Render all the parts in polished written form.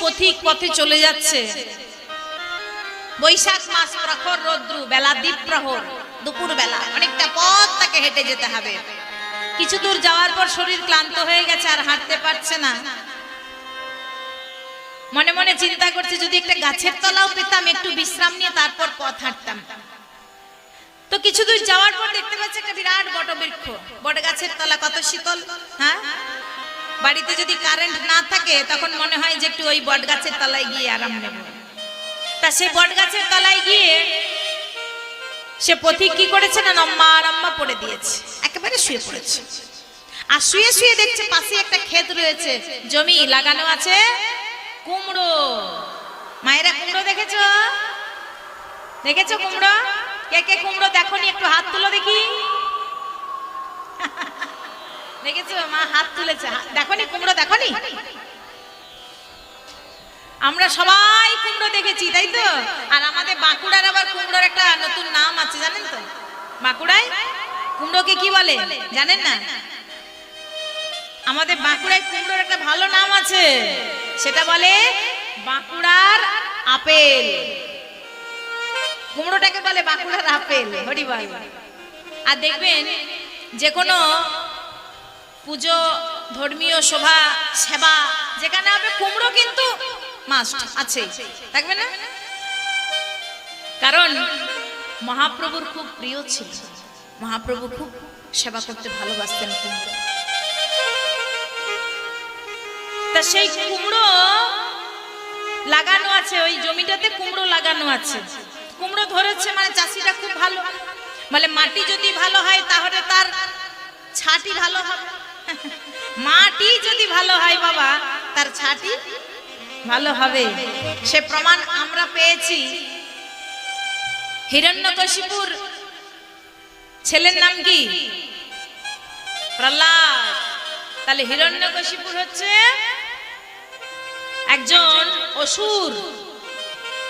পথিক পথে চলে যাচ্ছে, বৈশাখ মাস, প্রখর রৌদ্র, বেলা দ্বীপ প্রহর, দুপুর বেলা, অনেকটা পথ তাকে হেঁটে যেতে হবে। কিছু দূর যাওয়ার পর শরীর ক্লান্ত হয়ে গেছে, আর হাঁটতে পারছে না। মনে মনে চিন্তা করছে যদি একটা গাছের তলাও পেতাম, একটু বিশ্রাম নিয়ে তারপর পথ হাঁটতাম। তো কিছু দূর যাওয়ার পর দেখতে পাচ্ছে একটা বিরাট বটবৃক্ষ, বট গাছের তলা, কত শীতল। হ্যাঁ, বাড়িতে যদি কারেন্ট না থাকে তখন মনে হয় যে একটু ওই বট গাছের তলায় গিয়ে আরাম নেব। তা সেই বট গাছের তলায় গিয়ে সে পথিক কি করেছে না, নম্মা পড়ে দিয়েছে, একেবারে শুয়ে পড়েছে। আর শুয়ে শুয়ে দেখছে পাশে একটা ক্ষেত রয়েছে, জমি লাগানো আছে কুমড়ো। মায়েরা কুমড়ো দেখেছো? দেখেছো কুমড়ো? কে কে কুমড়ো দেখোনি একটু হাত তুলো দেখি। দেখেছো? মা হাত তুলেছে। দেখোনি কুমড়ো? দেখোনি? আমরা সবাই কুমড়ো দেখেছি, তাই তো? আর আমাদের বাঁকুড়ার আবার কুমড়োর একটা নতুন নাম আছে, জানেন তো? বাঁকুড়ায় কুমড়োকে কি বলে জানেন না? আমাদের বাঁকুড়ায় কুমড়োর একটা ভালো নাম আছে, সেটা বলে বাঁকুড়ার আপেল। কুমড়োটাকে বলে বাঁকুড়ার আপেল। হরি বল। আর দেখবেন যে কোনো পুজো, ধর্মীয় সভা, সেবা যেখানে হবে, কুমড়ো কিন্তু মাস্ট আছে, থাকবে না? কারণ মহাপ্রভুর খুব প্রিয় ছিল, মহাপ্রভু খুব সেবা করতে ভালোবাসতেন কুমড়ো। তা সেই কুমড়ো লাগানো আছে, ওই জমিটাতে কুমড়ো লাগানো আছে। কুমড়ো ধরেছে মানে চাষিটা খুব ভালো, বলে মাটি যদি ভালো হয় তাহলে তার ছাটি ভালো হবে। মাটি যদি ভালো হয় বাবা, তার ছাটি ভালো হবে। সে প্রমাণ আমরা পেয়েছি। হিরণ্যকশিপুর ছেলের নাম কি? প্রহ্লাদ। তাহলে হিরণ্যকশিপুর হচ্ছে একজন অসুর,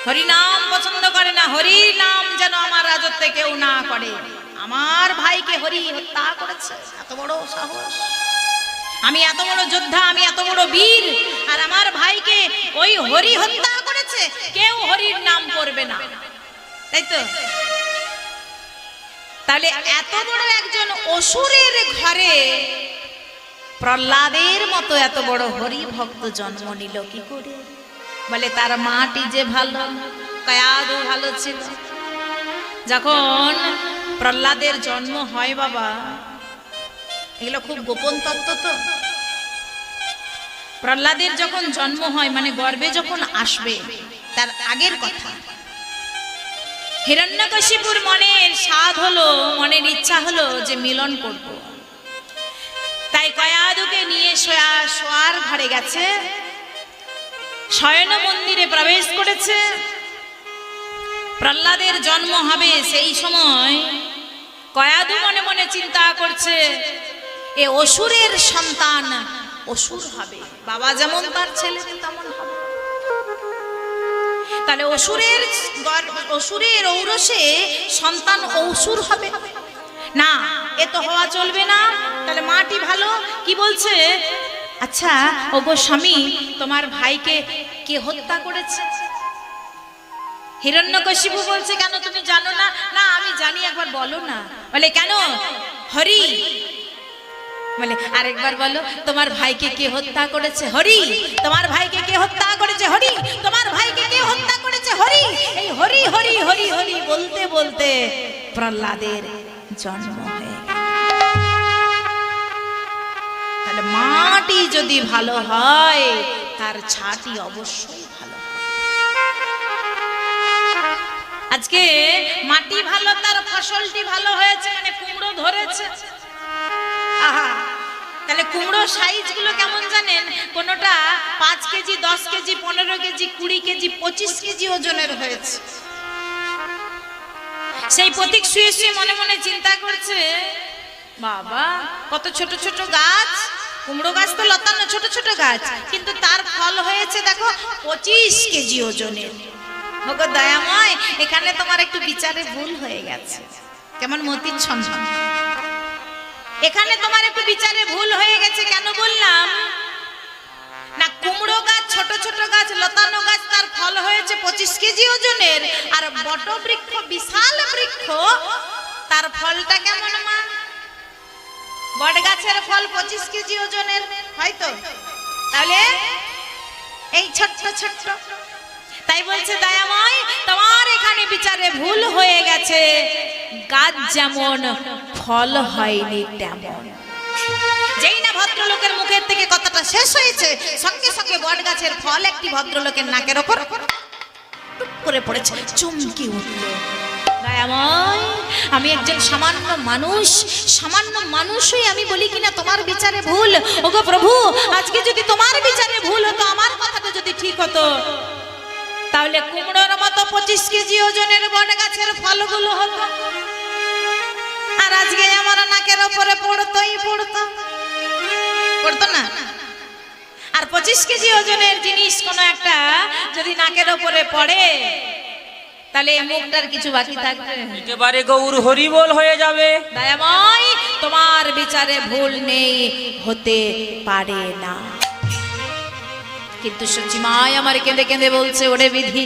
হরি নাম পছন্দ করে না। হরির নাম যেন আমার রাজত্বে কেউ না করে। আমার ভাইকে হরি হত্যা করেছে, এত বড় সাহস! আমি এত বড় যোদ্ধা, আমি এত বড় বীর, আর আমার ভাইকে ওই হরি হত্যা করেছে। কেউ হরির নাম করবে না, তাই তো? তাহলে এত বড় একজন অসুরের ঘরে প্রহ্লাদের মতো এত বড় হরি ভক্ত জন্ম নিল কি করে? বলে তার মাটি যে ভালো, কয়াদু ভালো ছিল। যখন প্রহ্লাদের জন্ম হয় বাবা, এগুলো খুব গোপন তত্ত্ব তো। প্রহ্লাদের যখন জন্ম হয় মানে গর্ভে যখন আসবে, তার আগের কথা, হিরণ্যকশিপুর মনের স্বাদ হলো, মনের ইচ্ছা হলো যে মিলন করব। তাই কয়াদুকে নিয়ে শোয়ার ঘরে গেছে, শয়ন মন্দিরে প্রবেশ করেছে। প্রহ্লাদের জন্ম হবে সেই সময় কয়াদু মনে মনে চিন্তা করছে, এ অসুরের সন্তান অসুর হবে, বাবা যেমন তার ছেলে তেমন হবে। তাহলে অসুরের ঔরসে সন্তান অসুর হবে না, এ তো হওয়া চলবে না। তাহলে মাটি ভালো। কি বলছে? আচ্ছা ওগো স্বামী, তোমার ভাইকে কে হত্যা করেছে? হিরণ্যকশিপু বলছে, কেন তুমি জানো না? না আমি জানি, একবার বলো না। বলে কেন? হরি। বলে আরেকবার বলো, তোমার ভাইকে কে হত্যা করেছে? হরি। তোমার ভাইকে কে হত্যা করেছে? হরি। তোমার ভাইকে কে হত্যা করেছে? হরি। এই হরি হরি হরি হরি বলতে বলতে প্রহ্লাদের জন্ম হয়ে গেল। তাহলে মাটি যদি ভালো হয়, তার ছাটি অবশ্যই ভালো হয়। আজকে মাটি ভালো, তার ফসলটি ভালো হয়েছে, মানে কুমড়ো ধরেছে। আহা, তাহলে কুমড়ো সাইজ গুলো কেমন জানেন? কোনটা 5 KG, 10 KG, 15 KG, 20 KG, 25 KG ওজনের হয়েছে। সেই পথিক শুয়ে শুয়ে মনে মনে চিন্তা করছে, বাবা কত ছোট ছোট গাছ, কুমড়ো গাছ তো লতানো ছোট ছোট গাছ, কিন্তু তার ফল হয়েছে দেখো 25 কেজি ওজনের। ওগো দয়াময়, এখানে তোমার একটু বিচারে ভুল হয়ে গেছে। কেমন মতির ছন্দন! এখানে তোমার একটু বিচারে ভুল হয়ে গেছে। কেন বললাম? না কুমড়ো গাছ, ছোট ছোট গাছ, লতানো গাছ, তার ফল হয়েছে 25 কেজি ওজনের, আর বট বৃক্ষ বিশাল বৃক্ষ, তার ফলটা কেমন মা? বট গাছের ফল 25 কেজি ওজনের হয়তো, তাহলে এই ছোট্ট ছোট্ট। তাই বলছে দয়াময় তোমার এখানে বিচারে ভুল হয়ে গেছে, গাছ যেমন ফল হয়নি তেমন। যেই না ভদ্রলোকের মুখের থেকে কথাটা শেষ হয়েছে, সঙ্গে সঙ্গে বট গাছের ফল একটি ভদ্রলোকের নাকের ওপর টুক করে পড়েছে, চমকে উঠল। দয়াময় আমি একজন সামান্য মানুষ, সামান্য মানুষই আমি বলি কিনা তোমার বিচারে ভুল। ওগো প্রভু, আজকে যদি তোমার বিচারে ভুল হতো, আমার কথাটা যদি ঠিক হতো, তাহলে কুমড়োর মতো 25 কেজি ওজনের বট গাছের ফলগুলো হতো, আর আজকে আমার নাকের ওপরে পড়তোই পড়তো, পড়তো না? আর 25 কেজি ওজনের জিনিস কোনো একটা যদি নাকের ওপরে পড়ে, তাহলে এই মুখটার কিছু বাকি থাকবে? একেবারে গৌর হরিবোল হয়ে যাবে। দয়াময় তোমার বিচারে ভুল নেই, হতে পারে না। কিন্তু সত্যি মায় আমার কেঁদে কেঁদে বলছে, ওরে বিধি,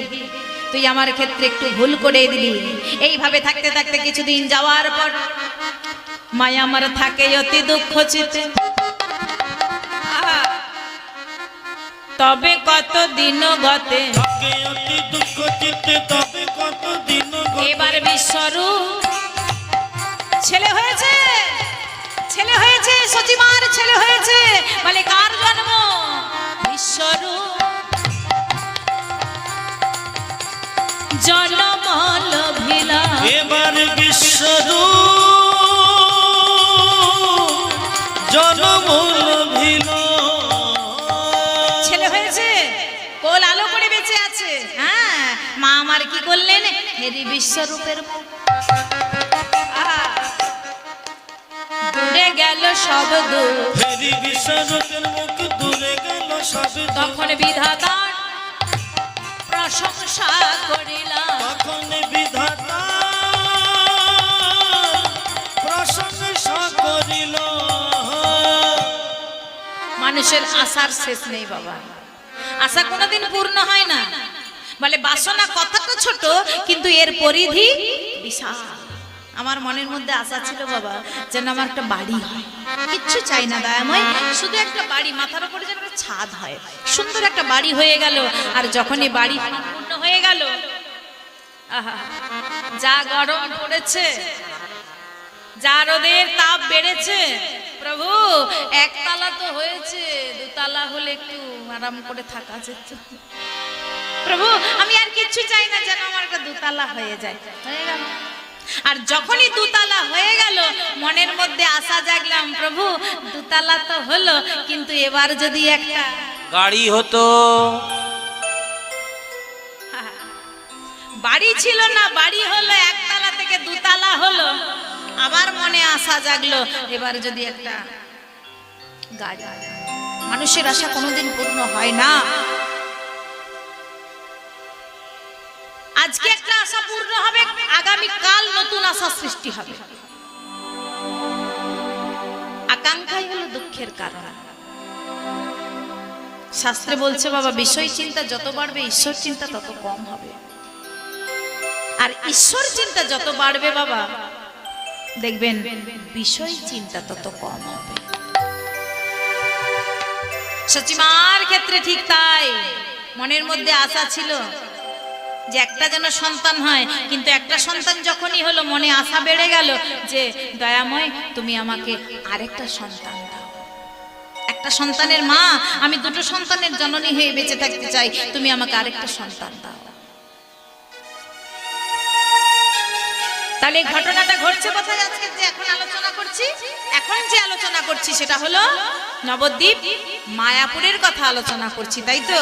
তুই আমার ক্ষেত্রে একটু ভুল করে দিলি। এইভাবে থাকতে থাকতে কিছুদিন যাওয়ার পর মায়া আমার থাকে অতি দুঃখ চিতে। তবে কত দিন গতে, এবার বিশ্বরূপ ছেলে হয়েছে, ছেলে হয়েছে, সচিমার ছেলে হয়েছে। বলে কার জন্ম? বিশ্বরূপ জন্ম লভিলা, এবার বিশ্বরূপ জন্ম লভিলা। ছেলে হয়েছে, কোল আলো করে বেঁচে আছে। হ্যাঁ, মা আমার কি করলেন? হেরি বিশ্বরূপের মুখ, দূরে গেল সব দূর, হেরি বিশ্বরূপের মুখ দূরে গেল সব দূর। তখন বিধাতা প্রশংসা করিলাম, তখন বিধাতা প্রশংসা করিল। মানুষের আশার শেষ নেই বাবা, আশা কোনোদিন পূর্ণ হয় না। বলে বাসনা কথাটা ছোট, কিন্তু এর পরিধি বিশাল। আমার মনের মধ্যে আশা ছিল বাবা, যেন আমার একটা বাড়ি হয়, কিচ্ছু চাই না দয়াময়, শুধু একটা বাড়ি, মাথার উপরে যেন একটা ছাদ হয়, সুন্দর একটা বাড়ি হয়ে গেল। আর যখনই বাড়ি সম্পূর্ণ হয়ে গেল, আহা যা গরম পড়েছে, যা রোদের তাপ বেড়েছে, প্রভু একতলা তো হয়েছে, দুতলা হলে একটু আরাম করে থাকা যেত। প্রভু আমি আর কিচ্ছু চাই না, যেন আমার একটা দুতলা হয়ে যায়, হয়ে গেল। আর যখনই দুতলা হয়ে গেল, মনের মধ্যে আশা জাগলাম, প্রভু দুতলা তো হলো, কিন্তু এবার যদি একটা গাড়ি হতো। বাড়ি ছিল না, বাড়ি হলো, একতলা থেকে দুতলা হলো। আবার মনে আশা জাগলো, এবার যদি একটা গাড়ি। মানুষের আশা কোনোদিন পূর্ণ হয় না। আজকে একটা আশা পূর্ণ হবে, আগামী কাল নতুন আশা সৃষ্টি হবে। আকাঙ্ক্ষাই হলো দুঃখের কারণ। শাস্ত্রে বলছে বাবা, বিষয় চিন্তা যত বাড়বে, ঈশ্বর চিন্তা তত কম হবে। আর ঈশ্বর চিন্তা যত বাড়বে বাবা, দেখবেন বিষয় চিন্তা তত কম হবে। সচিমার ক্ষেত্রে ঠিক তাই। মনের মধ্যে আশা ছিল যে একটা যেন সন্তান হয়, কিন্তু একটা সন্তান যখনই হলো, মনে আশা বেড়ে গেল যে দয়াময় তুমি আমাকে আরেকটা সন্তান দাও। একটা সন্তানের মা, আমি দুটো সন্তানের জননী হয়ে বেঁচে থাকতে চাই, তুমি আমাকে আরেকটা সন্তান দাও। তাহলে ঘটনাটা ঘটছে কোথায়? আজকে যে এখন আলোচনা করছি, এখন যে আলোচনা করছি সেটা হলো নবদ্বীপ মায়াপুরের কথা আলোচনা করছি, তাই তো?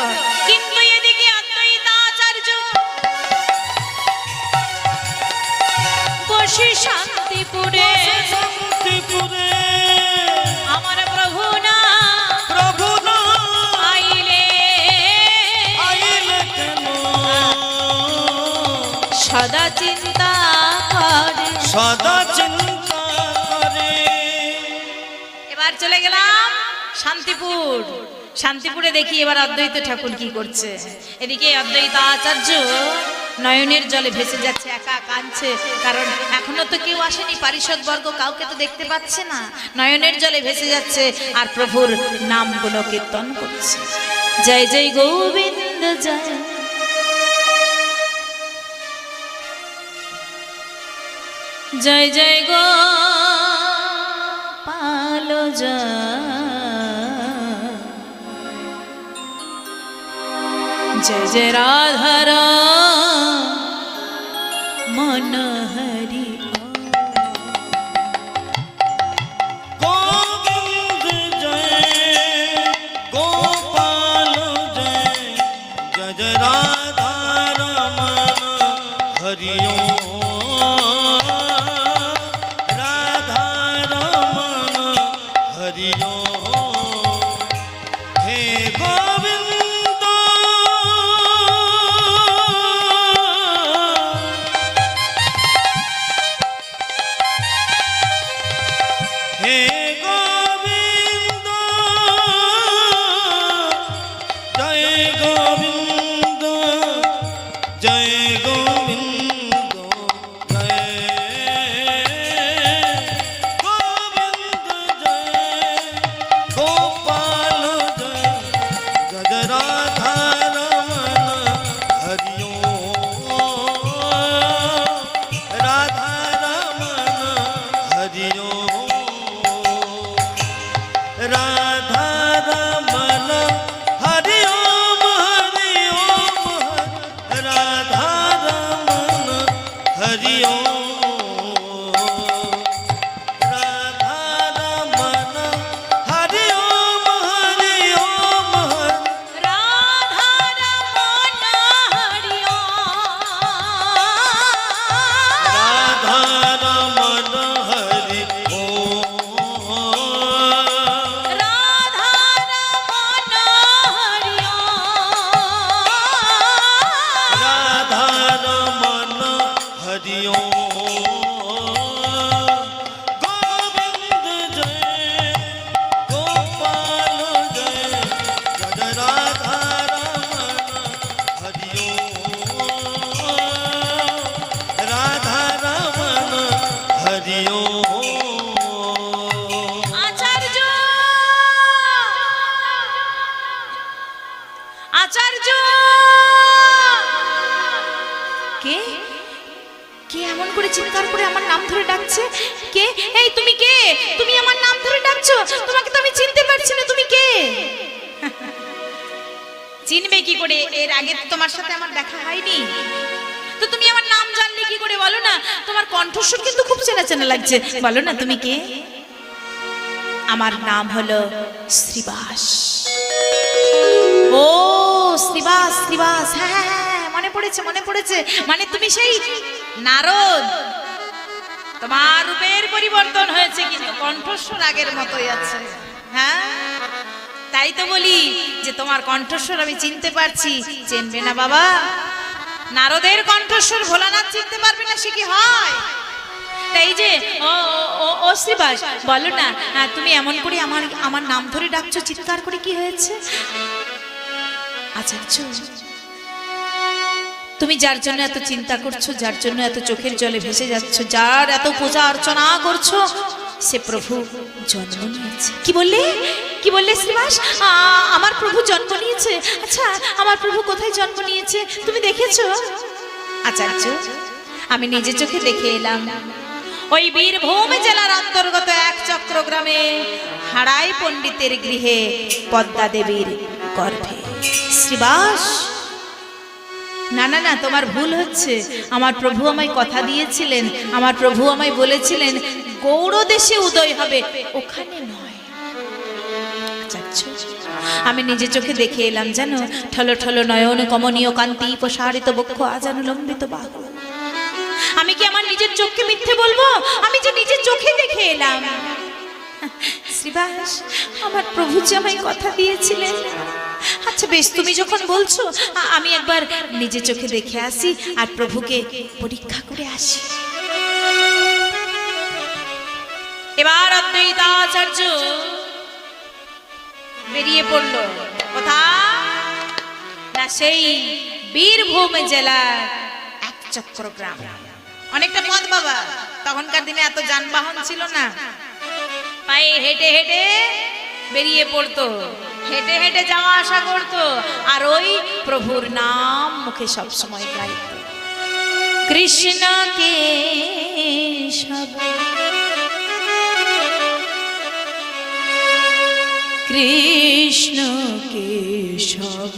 কিন্তু এদিকে অদ্বৈতাচার্য বসে শান্তিপুরে, আমার প্রভু না আইলে সদা চিন্তা করে, সদা চিন্তা করে। এবার চলে গেলাম শান্তিপুর। শান্তিপুরে দেখি এবার অদ্বৈত ঠাকুর কি করছে। এদিকে অদ্বৈতাচার্য নয়নের জলে ভেসে যাচ্ছে, একা কাঁদছে, কারণ এখনো তো কেউ আসেনি, পারিষদ বর্গ কাউকে তো দেখতে পাচ্ছে না। নয়নের জলে ভেসে যাচ্ছে আর প্রভুর নামগুলো কীর্তন করছে। জয় জয় গোবিন্দ জয়, জয় জয় গোপাল জয়, जय जय राधा मन हरि। गोविंद जय गोपाल जय, जय जय राधा रमण हरि ओम, राधा रमण हरि ओम। हे गोविंद हे गोविंद जय गोविंद, जय गोविंद जय गोविंद, जय गोपाल जय, जय राधा रमण हरि ओम, राधा रमण हरि ओम, राधा रमण हरि ओम, हरि ओम, राधा रमण हरि ओम, राधा रमण हरि ओम, हरि ओम, राधा रमण हरि राधा रमण हरि ओम, राधा रमण हरि राधा रमण हरि गोविंद जय गोपाल जय, जय राधा रमण हरि राधा रमण हरि आचार्य आचार्य কে কে এমন করে চিৎকার করে আমার নাম ধরে ডাকছে? কে? এই তুমি কে? তুমি আমার নাম ধরে ডাকছো? তোমাকে তো আমি চিনতে পারছি না, তুমি কে? চিনবে কি করে? এর আগে তো তোমার সাথে আমার দেখা হয়নি, তো তুমি আমার নাম জানলে কি করে? বলো না, তোমার কণ্ঠস্বর কিন্তু খুব চেনা চেনা লাগছে, বলো না তুমি কে? আমার নাম হলো শ্রীবাস। ও শ্রীবাস, শ্রীবাস, হ্যাঁ হ্যাঁ হ্যাঁ, মনে পড়েছে মনে পড়েছে, মানে তুমি সেই নারদ। তোমার রূপের পরিবর্তন হয়েছে কিন্তু কণ্ঠস্বর আগের মতোই আছে। হ্যাঁ, তাই তো বলি যে তোমার কণ্ঠস্বর আমি চিনতে পারছি। চিনবে না বাবা? নারদের কণ্ঠস্বর ভোলানাথ চিনতে পারবে না, সে কি হয়? তাই যে ও ও ও শ্রীবাস, বলো না, তুমি এমন করে আমার আমার নাম ধরে ডাকছো, চিৎকার করে, কি হয়েছে? আচার্য, তুমি যার জন্য এত চিন্তা করছো, যার জন্য এত চোখের জলে ভেসে যাচ্ছ, যার এত পূজা অর্চনা করছো, সে প্রভু জন্ম নিয়েছে। কি বললে? কি বললে শ্রীবাস? আমার প্রভু জন্ম নিয়েছে? আচ্ছা, আমার প্রভু কোথায় জন্ম নিয়েছে তুমি দেখেছো? আচার্য, আমি নিজে চোখে দেখে এলাম। ওই বীরভূম জেলার অন্তর্গত এক চক্রগ্রামে হাড়াই পণ্ডিতের গৃহে পদ্মা দেবীর গর্ভে। শ্রীবাস, না না না, তোমার ভুল হচ্ছে। আমার প্রভু আমায় কথা দিয়েছিলেন, আমার প্রভু আমায় বলেছিলেন গৌড় দেশে উদয় হবে, ওখানে নয়। আমি নিজে চোখে দেখে এলাম, জানো, ঠলো ঠলো নয়ন, কমনীয় কান্তি, প্রসারিত বক্ষ, আজানুলম্বিত বাহু। আমি কি আমার নিজের চোখকে মিথ্যে বলবো? আমি যে নিজের চোখে দেখে এলাম। শ্রীবাস, আমার প্রভু যে আমায় কথা দিয়েছিলেন। আচ্ছা বেশ, তুমি যখন বলছো, আমি একবার নিজে চোখে দেখে আসি আর প্রভুকে পরীক্ষা করে আসি। এবার অদ্বৈতাচার্য বেরিয়ে পড়লো। কোথায় না সেই বীরভূম জেলার একচক্র গ্রাম। অনেকটা পথ বাবা, তখনকার দিনে এত যানবাহন ছিল না, পায়ে হেঁটে হেঁটে বেরিয়ে পড়তো, হেঁটে হেঁটে যাওয়া আসা করতো, আর ওই প্রভুর নাম মুখে সব সময় গাইতো, কৃষ্ণ কেশব কৃষ্ণ কেশব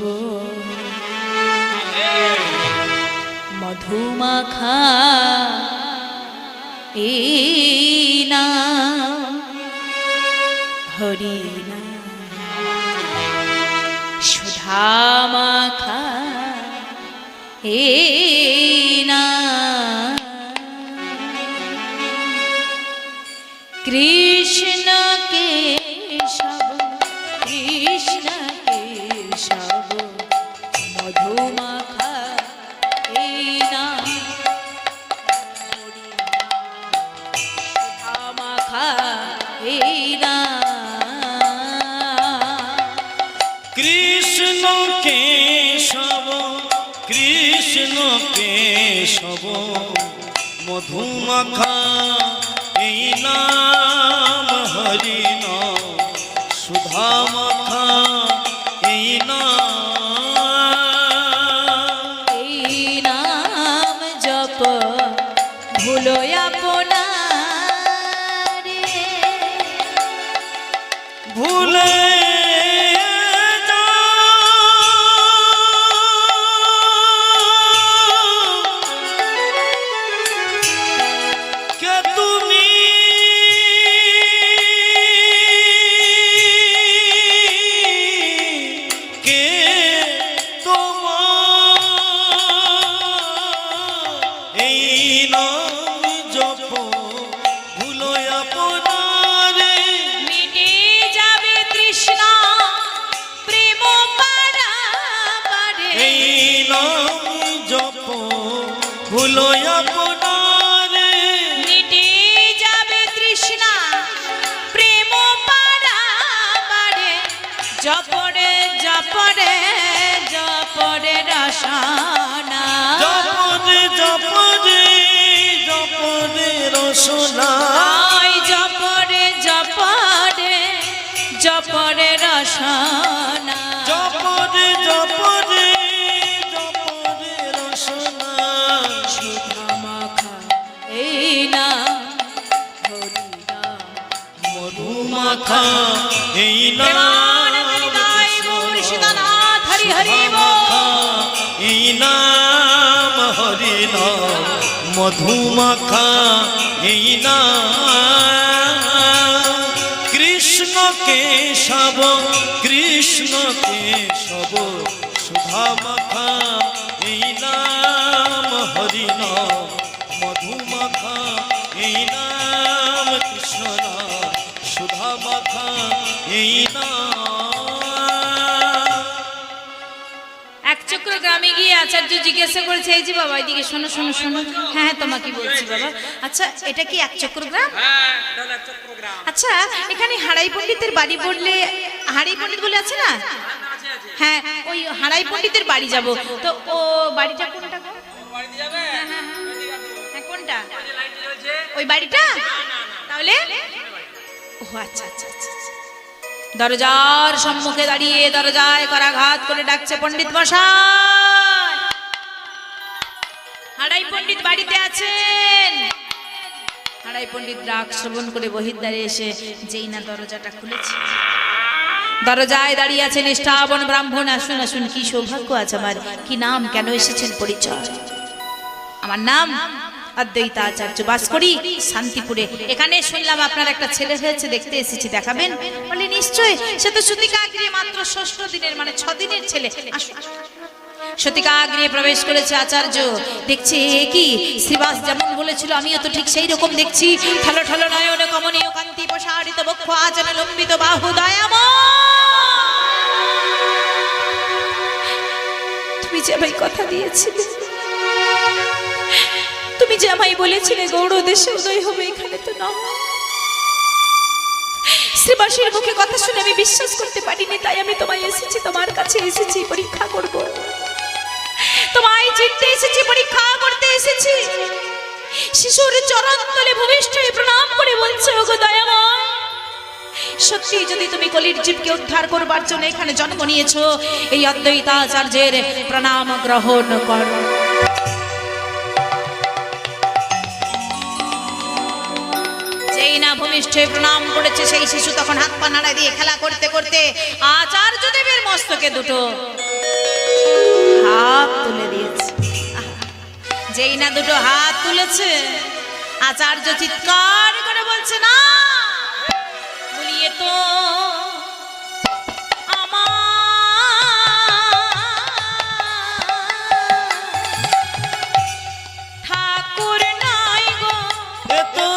মধুমাখা এই নাম হরি নাম সুধা মাখা এই নাম কৃষ্ণ কেশব কৃষ্ণ কেশব মধুমাখা এই নাম সুধা মাখা এই নাম কৃষ্ণ কেশব কৃষ্ণ কেশব মধুমাখা এই নাম হরি নাম সুধা মাখা এই নাম এই নাম জপ ভুলো আপনারে ভুলে কে তুমি কে তোমার এই নাম জপ ভুলো আপনারে মিটে যাবে তৃষ্ণা প্রেম পারাবারে এই নাম জপ ভুলো আপনারে মিটে যাবে তৃষ্ণা প্রেম পারাবারে জপরে জপরে জপরে রসনা জপরে জপরে জপরে রসনা আয় জপরে জপরে জপরে রসনা জপরে জপরে জপরে রসনা সুধা মাখা এই নাম হরি নাম মধুমাখা এই প্রেমানন্দ গায় গৌর সীতানাথ হরি হরি বল। এই নাম হরি নাম মধুমাখা এই নাম কৃষ্ণ কেশব কৃষ্ণ কেশব সুধা মাখা এই নাম হরি নাম মধুমাখা এই নাম কৃষ্ণ নাম সুধা মাখা এই নাম একচক্র গ্রামে গিয়ে আচার্য জিজ্ঞাসা করেছে, এই যে বাবা এদিকে শোনো শোনো শোনো, হ্যাঁ হ্যাঁ তোমাকে বলছি বাবা, আচ্ছা এটা কি একচক্র গ্রাম? আচ্ছা এখানে হারাই পণ্ডিতের বাড়ি বললে, হারাই পণ্ডিত বলে আছে না, হ্যাঁ ওই হারাই পণ্ডিতের বাড়ি যাব, তো ও বাড়িটা কোনটা গো? হ্যাঁ কোনটা ওই বাড়িটা? তাহলে ও আচ্ছা আচ্ছা আচ্ছা আচ্ছা। দরজার সম্মুখে দাঁড়িয়ে দরজায় করাঘাত করে ডাকছে, পণ্ডিত মশাই হারাই পণ্ডিত বাড়িতে আছেন? হারাই পণ্ডিত ডাক শ্রবণ করে বহির্দ্বারে এসে যেই না দরজাটা খুলেছে, দরজায় দাঁড়িয়ে আছে নিষ্ঠাবন ব্রাহ্মণ। আসুন আসুন, কি সৌভাগ্য আছে আমার, কি নাম, কেন এসেছেন পরিচয়? আমার নাম অদ্বৈতাচার্য, বাস করি শান্তিপুরে। এখানে শুনলাম আপনার একটা ছেলে হয়েছে, দেখতে এসেছি, দেখাবেন? বলে নিশ্চয়, সে তো সতিকা গৃহে মাত্র 6 দিনের, মানে 6 দিনের ছেলে। আসুন। সতিকা গৃহে প্রবেশ করেছে আচার্য, দেখছে কি শ্রীবাস যেমন বলেছিল আমিও তো ঠিক সেই রকম দেখছি, ঠলো ঠলো নয়ন কমনীয় কান্তি প্রসারিত বক্ষ আচরণ লম্বিত বাহু দয়াময়। তুমি যে ভাই কথা দিয়েছিলে, তুমি যে আমায় বলেছিলে গৌড় দেশে উদয় হবে, এখানে তো না, শ্রীবাসীর মুখে কথা শুনে আমি বিশ্বাস করতে পারিনি, তাই আমি তোমায় এসেছি, তোমার কাছে এসেছি পরীক্ষা করব, তোমায় চিনতে এসেছি, পরীক্ষা করতে এসেছি। শিশুর চরণ তলে ভূমিষ্ঠ হয়ে প্রণাম করে বলছে, ওগো দয়াময়, সত্যি যদি তুমি কলির জীবকে উদ্ধার করবার জন্য এখানে জন্ম নিয়েছো, এই অদ্বৈতাচার্যের প্রণাম গ্রহণ করো। যেই না ভূমিষ্ঠ হয়ে প্রণাম করেছে, সেই শিশু তখন হাত পা নাড়া দিয়ে খেলা করতে করতে আচার্যদেবের মস্তকে দুটো হাত তুলে দিয়েছে। যেই না দুটো হাত তুলেছে, আচার্য চিৎকার করে বলছে, না বলিয়ে তো ঠাকুর নাই গো, এ তো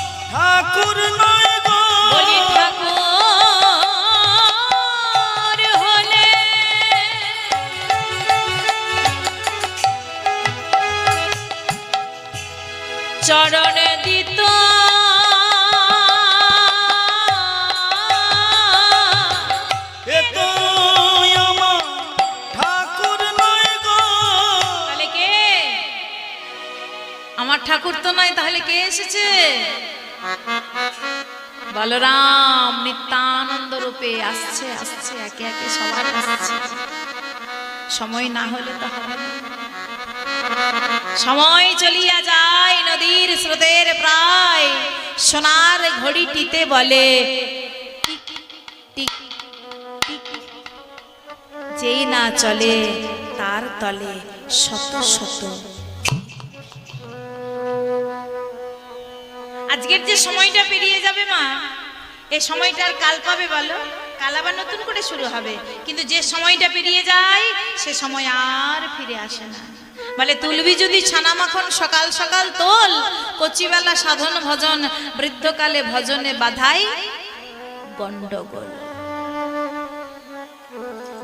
আমার ঠাকুর নয় গো। বলি ঠাকুর হলে চরণে দিত, এ তো আমার ঠাকুর নয় গো। তাহলে কে? আমার ঠাকুর তো নয়, তাহলে কে এসেছে? বলরাম নিত্যানন্দ রূপে আসছে, আসছে, একে একে সবার আসছে। সময় না হলে তো হবে না। সময় চলিয়া যায় নদীর স্রোতের প্রায়, সোনার ঘড়িটিতে বলে টিক টিক টিক। যেই না চলে তার তলে শত শত। আজকের যে সময়টা পেরিয়ে যাবে মা, এই সময়টা আর কাল পাবে বলো? কাল আবার নতুন করে শুরু হবে, কিন্তু যে সময়টা পেরিয়ে যায় সে সময় আর ফিরে আসে না। বলে তুলবি যদি ছানা মাখন সকাল সকাল তোল, কচিবেলা সাধন ভজন, বৃদ্ধকালে ভজনে বাধাই গন্ডগোল।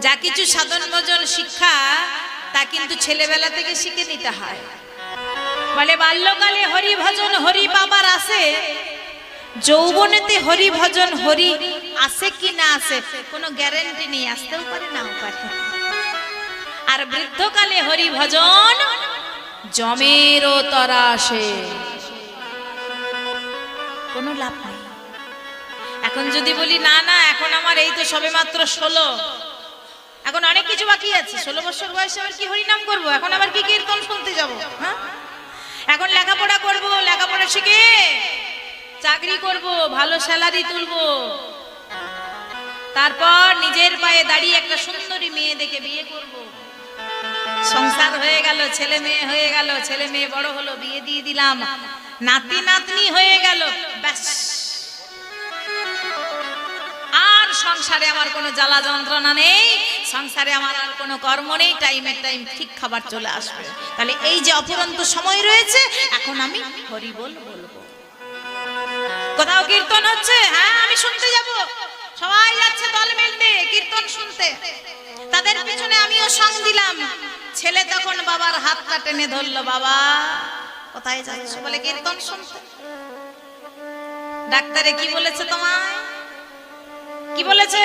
যা কিছু সাধন ভজন শিক্ষা, তা কিন্তু ছেলেবেলা থেকে শিখে নিতে হয়। বলে বাল্যকালে হরি ভজন হরি পাবার আসে, যৌবনেতে হরি ভজন হরি আসে কি না আসে কোনো গ্যারান্টি নেই, আসতেও পারে নাও পারে। আর বৃদ্ধকালে হরি ভজন জমেরও তরা আসে, কোনো লাভ নেই। এখন যদি বলি না না, এখন আমার এই তো সবে মাত্র 16, এখন অনেক কিছু বাকি আছে, 16 বছর বয়সে আবার কি হরি নাম করবো, এখন আবার কি কীর্তন শুনতে যাবো? হ্যাঁ, এখন লেখাপড়া করব, লেখাপড়া শিখে চাকরি করব, ভালো স্যালারি তুলবো, তারপর নিজের পায়ে দাঁড়িয়ে একটা সুন্দরী মেয়ে দেখে বিয়ে করব, সংসার হয়ে গেল, ছেলে মেয়ে হয়ে গেল, ছেলে মেয়ে বড় হলো, বিয়ে দিয়ে দিলাম, নাতি নাতনি হয়ে গেল, ব্যাস আর সংসারে আমার কোনো জ্বালা যন্ত্রণা নেই, সংসারে আমার আর কোনো কর্ম নেই, টাইমের টাইম ঠিক খাবার চলে আসবে। তাহলে এই যে অফুরন্ত সময় রয়েছে, এখন আমি হরি বলবো। কোথাও কীর্তন হচ্ছে, হ্যাঁ আমি শুনতে যাব, সবাই যাচ্ছে দল মিলতে কীর্তন শুনতে, তাদের পিছনে আমিও সঙ্গ দিলাম। ছেলে তখন বাবার হাতটা টেনে ধরলো, বাবা কোথায় যাচ্ছ? বলে কীর্তন শুনতে। ডাক্তারে কি বলেছে তোমায়? কি বলেছে?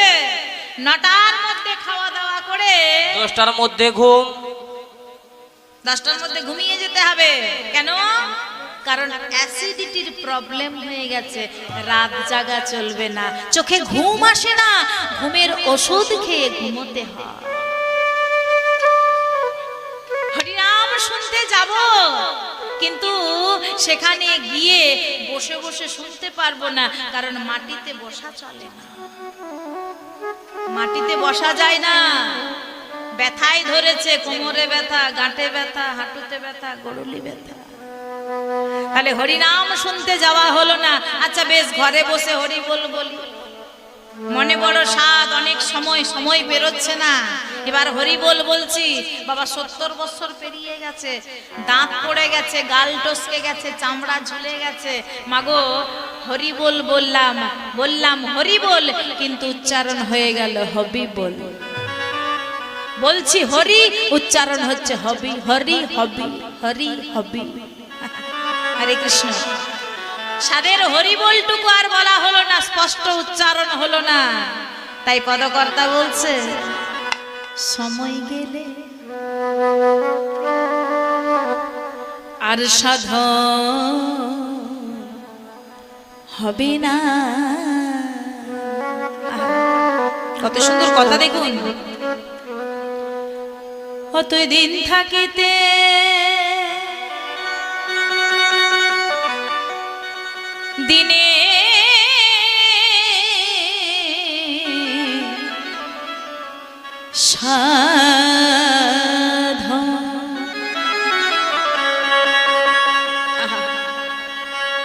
9টার মধ্যে খাওয়া দাওয়া করে 10টার মধ্যে ঘুম, 10টার মধ্যে ঘুমিয়ে যেতে হবে। কেন? কারণ অ্যাসিডিটির প্রবলেম হয়ে গেছে, রাত জাগা চলবে না, চোখে ঘুম আসে না, ঘুমের ওষুধ খেয়ে ঘুমোতে হয়। হরিনাম শুনতে যাব, কিন্তু সেখানে গিয়ে বসে বসে শুনতে পারবো না, কারণ মাটিতে বসা চলে না, মাটিতে বসা যায় না। ব্যথায় ধরেছে, কোমরে ব্যথা, গাঁটে ব্যথা, হাঁটুতে ব্যথা, গড়ুলি ব্যথা। তাহলে হরিনাম শুনতে যাওয়া হলো না। আচ্ছা বেশ, ঘরে বসে হরি বলি, মনে বড় স্বাদ, অনেক সময় বেরোচ্ছে না, এবার হরি বলছি। বাবা 70 বছর পেরিয়ে গেছে, দাঁত পড়ে গেছে, গাল টসকে গেছে, চামড়া ঝুলে গেছে, মাগো হরি বললাম হরি বল, কিন্তু উচ্চারণ হয়ে গেল হবি বল। বলছি হরি, উচ্চারণ হচ্ছে হবি, হরি হবি, হরি হবি। হরে কৃষ্ণ। সাদের হরিবোলটুকু আর বলা হলো না, স্পষ্ট উচ্চারণ হলো না। তাই পদকর্তা বলছে সময় গেলে আর সাধন হবে না। কত সুন্দর কথা দেখুন। কতই দিন থাকিতে দিনে সাধন,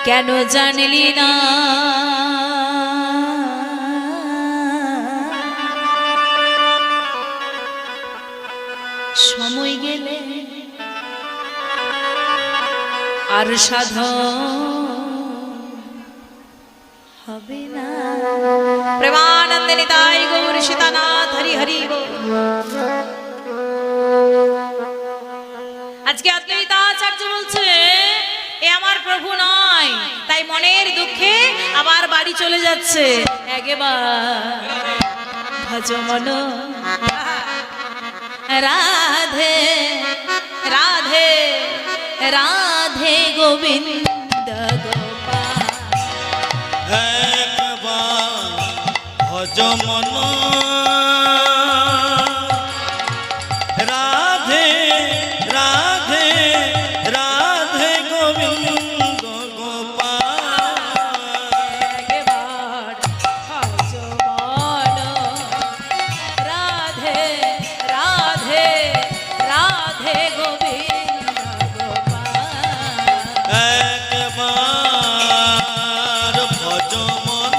কেন জানলি না সময় গেলে আর সাধন হবে না। প্রেমানন্দে নিতাই গৌর সীতানাথ হরি হরি বল। আজকে অদ্বৈতাচার্য বলছে এ আমার প্রভু নয়, তাই মনের দুঃখে আবার বাড়ি চলে যাচ্ছে। একবার ভজ মন রাধে রাধে রাধে গোবিন্দ গোপাল। একবার ভজ মন রাধে রাধে রাধে গোবিন্দ গোপাল। একবার ভজ মন রাধে রাধে রাধে গোবিন্দ গোপাল। একবার ভজ মন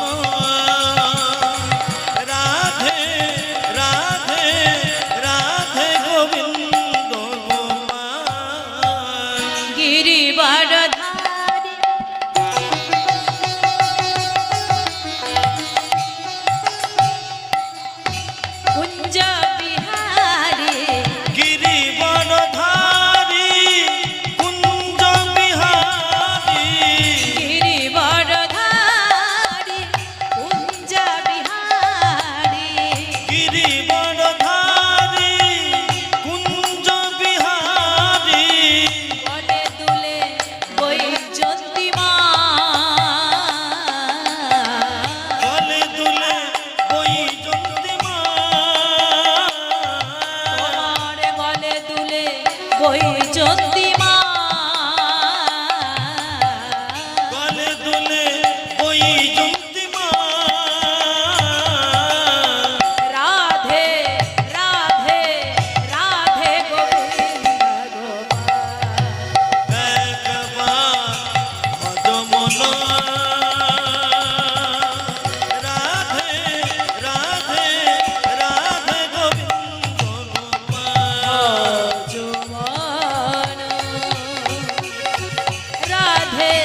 রাধে রাধে রাধে গোবিন্দ গোপাল। গিরিবারধারী কুঞ্জ বিহারী গিরিবরধারী কুঞ্জ বিহারী। গিরিবারধারী কুঞ্জ বিহারী গিরিবরধারী কুঞ্জ বিহারী। বলে দুলে বৈজন্তী মা, গলে দুলে বৈজন্তী মা। তোমার গলে দুলে বৈজন্তী মা। গলে দুলে বৈজন্তী মা। রাধে রাধে রাধে গোবিন্দ গোপাল। একবার ভজ মন রাধে রাধে রাধে গোবিন্দ গোপাল। যমন রাধে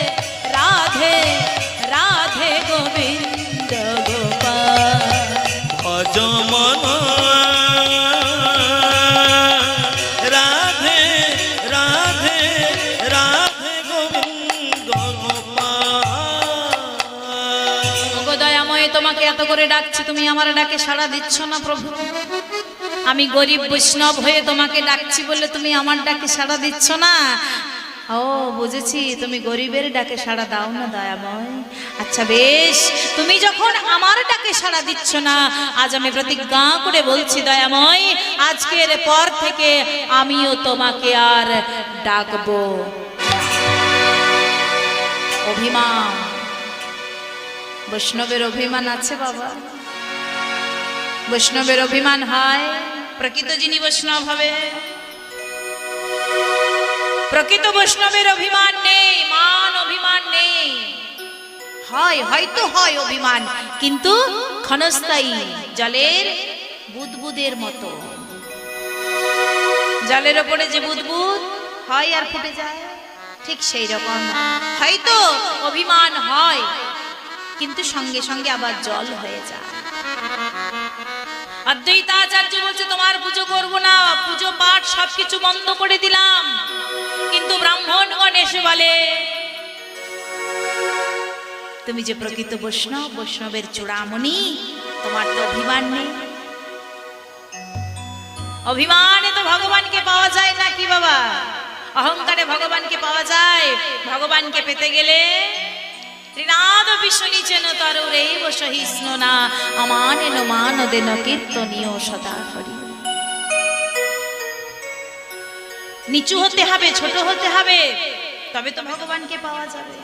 রাধে রাধে গোবিন্দ গোপাল। ভজ মন রাধে রাধে রাধে গোবিন্দ গোপাল। ওগো দয়াময়, তোমাকে এত করে ডাকছি, তুমি আমার ডাকে সাড়া দিচ্ছ না প্রভু। আমি গরিব বৈষ্ণব হয়ে তোমাকে ডাকছি বলে তুমি আমার ডাকে সাড়া দিচ্ছ না। ও বুঝেছি, তুমি গরিবের ডাকে সাড়া দাও না দয়াময়। আচ্ছা বেশ, তুমি যখন আমার ডাকে সাড়া দিচ্ছ না, আজ আমি প্রতিজ্ঞা করে বলছি দয়াময়, আজকের পর থেকে আমিও তোমাকে আর ডাকবো। অভিমান, বৈষ্ণবের অভিমান আছে বাবা। বৈষ্ণবের অভিমান হয়, প্রকৃত যিনি বৈষ্ণব হবে, প্রকৃত বৈষ্ণবের অভিমান নেই, মান অভিমান নেই। হয় হয়তো হয় অভিমান, কিন্তু ক্ষণস্থায়ী, জলের বুদবুদের মতো। জলের ওপরে যে বুদবুদ হয় আর ফুটে যায়, ঠিক সেই রকম হয়তো অভিমান হয়, কিন্তু সঙ্গে সঙ্গে আবার জল হয়ে যায়। অদ্বৈতাচার্য বলছে তোমার পুজো করব না, পুজো পাঠ সবকিছু বন্ধ করে দিলাম। কিন্তু ব্রাহ্মণগণ এসে বলে তুমি যে প্রকৃত বৈষ্ণব, বৈষ্ণবের চূড়ামণি, তোমার তো অভিমান নেই। অভিমানে তো ভগবানকে পাওয়া যায় না কি বাবা? অহংকারে ভগবানকে পাওয়া যায়? ভগবানকে পেতে গেলে ত্রিনাদ বিশ্বনিচেন তরুরেব সহিষ্ণ না অমানেন মানদেন কীর্তনীয় সদা হরি। নিচু হতে হবে, ছোট হতে হবে, তবে তো ভগবানকে পাওয়া যাবে।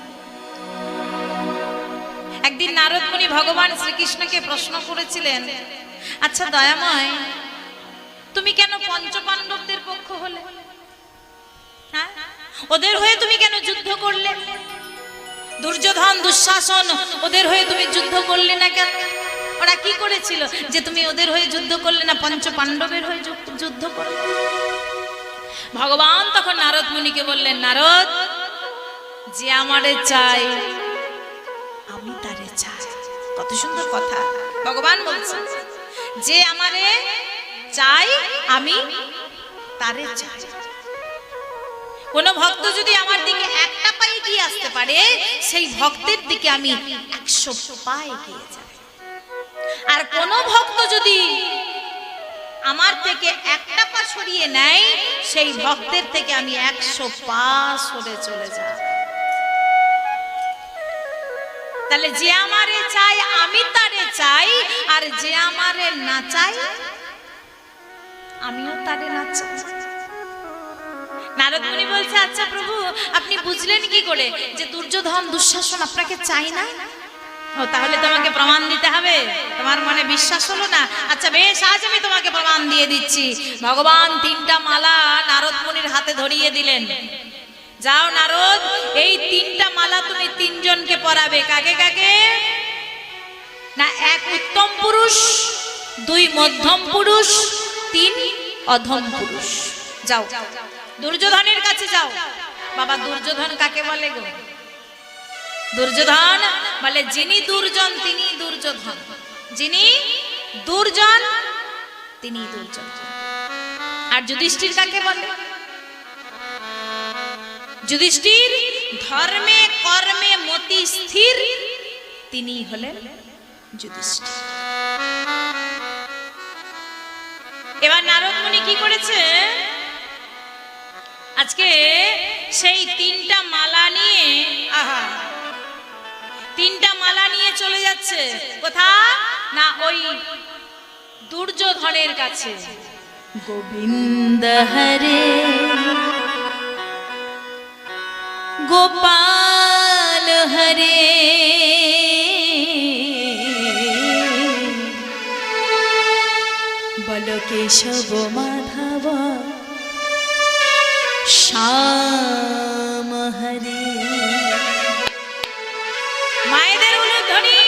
একদিন নারদ মুনি ভগবান শ্রীকৃষ্ণকে প্রশ্ন করেছিলেন, আচ্ছা দয়াময়, তুমি কেন পঞ্চপাণ্ডবদের পক্ষ হলে? হ্যাঁ, ওদের হয়ে তুমি কেন যুদ্ধ করলে? দুর্যোধন, দুঃশাসন, ওদের হয়ে তুমি যুদ্ধ করলে না কেন? ওরা কি করেছিল যে তুমি ওদের হয়ে যুদ্ধ করলে না, পঞ্চপাণ্ডবের হয়ে যুদ্ধ করলে? ভগবান তখন নারদ মুনিকে বললেন, নারদ, যে আমারে চাই আমি তারে চাই। কত সুন্দর কথা ভগবান বলছেন, যে আমারে চাই আমি তারে চাই। কোন ভক্ত যদি আমার দিকে একটা পা এগিয়ে আসতে পারে, সেই ভক্তের দিকে আমি 100 পা এগিয়ে যাই। আর কোন ভক্ত যদি আমার থেকে একটা পা সরিয়ে নেয়, সেই ভক্তের থেকে আমি 100 পা সরে চলে যাই। তাহলে যে আমারে চাই আমি তারে চাই, আর যে আমারে না চাই আমিও তারে না চাই। নারদ মুনি বলছে, আচ্ছা প্রভু, আপনি বুঝলেন কি করে যে দুর্যোধন, দুঃশাসন আপনাকে চাই না? ও, তাহলে তোমাকে প্রমাণ দিতে হবে। তোমার মনে বিশ্বাস হলো না? আচ্ছা বেশ, আজ আমি তোমাকে প্রমাণ দিয়ে দিচ্ছি। ভগবান 3টা মালা নারদ মুনির হাতে ধরিয়ে দিলেন। যাও নারদ, এই 3টা মালা তুমি 3 জনকে পরাবে। কাকে কাকে? না, 1 উত্তম পুরুষ, 2 মধ্যম পুরুষ, 3 অধম পুরুষ। যাও দুর্যোধনের কাছে যাও। বাবা, দুর্যোধন কাকে বলে গো? দুর্যোধন বলে, যিনি দুর্জন তিনি দুর্যোধন, যিনি দুর্জন তিনি দুর্যোধন। আর যুধিষ্ঠির কাকে বলে? যুধিষ্ঠির ধর্মে কর্মে মতি স্থির, তিনি হলেন যুধিষ্ঠির। এবার নারদ মুনি কি করেছে? আজকে সেই 3টা মালা নিয়ে, আহা, 3টা মালা নিয়ে চলে যাচ্ছে। কোথা? না, ওই দুর্যোধনের কাছে। গোবিন্দ হরে গোপাল হরে বল কেশব মাধব শ্যাম হরে। মায়েদের উলুধ্বনি।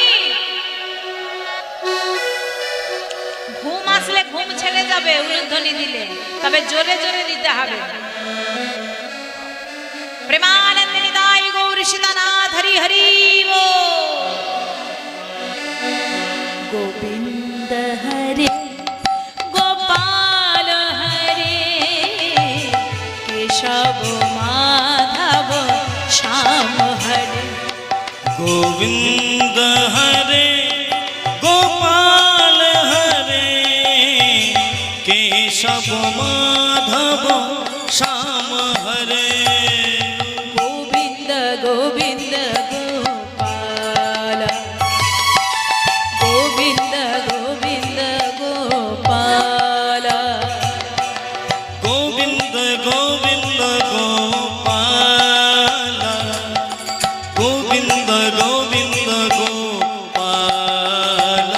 ঘুম আসলে ঘুম ছেড়ে যাবে উলুধ্বনি দিলে, তবে জোরে জোরে দিতে হবে। প্রেমানন্দ নিতাই গৌর সীতানাথ হরি হরি বল। গোবিন্দ হরে গোপাল হরে কেশব মাধব শ্যাম হরে। গোবিন্দ হরে গোপাল হরে কেশব মাধব শ্যাম হরে। গোবিন্দ গোবিন্দ গোপাল, গোবিন্দ গোবিন্দ গোপাল, গোবিন্দ গোবিন্দ গোপাল, গোবিন্দ গোবিন্দ গোপাল।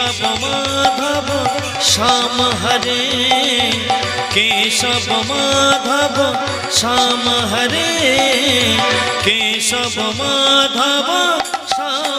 কেশব মাধব শ্যাম হরে কেশব মাধব শ্যাম হরে কেশব মাধব শ্যাম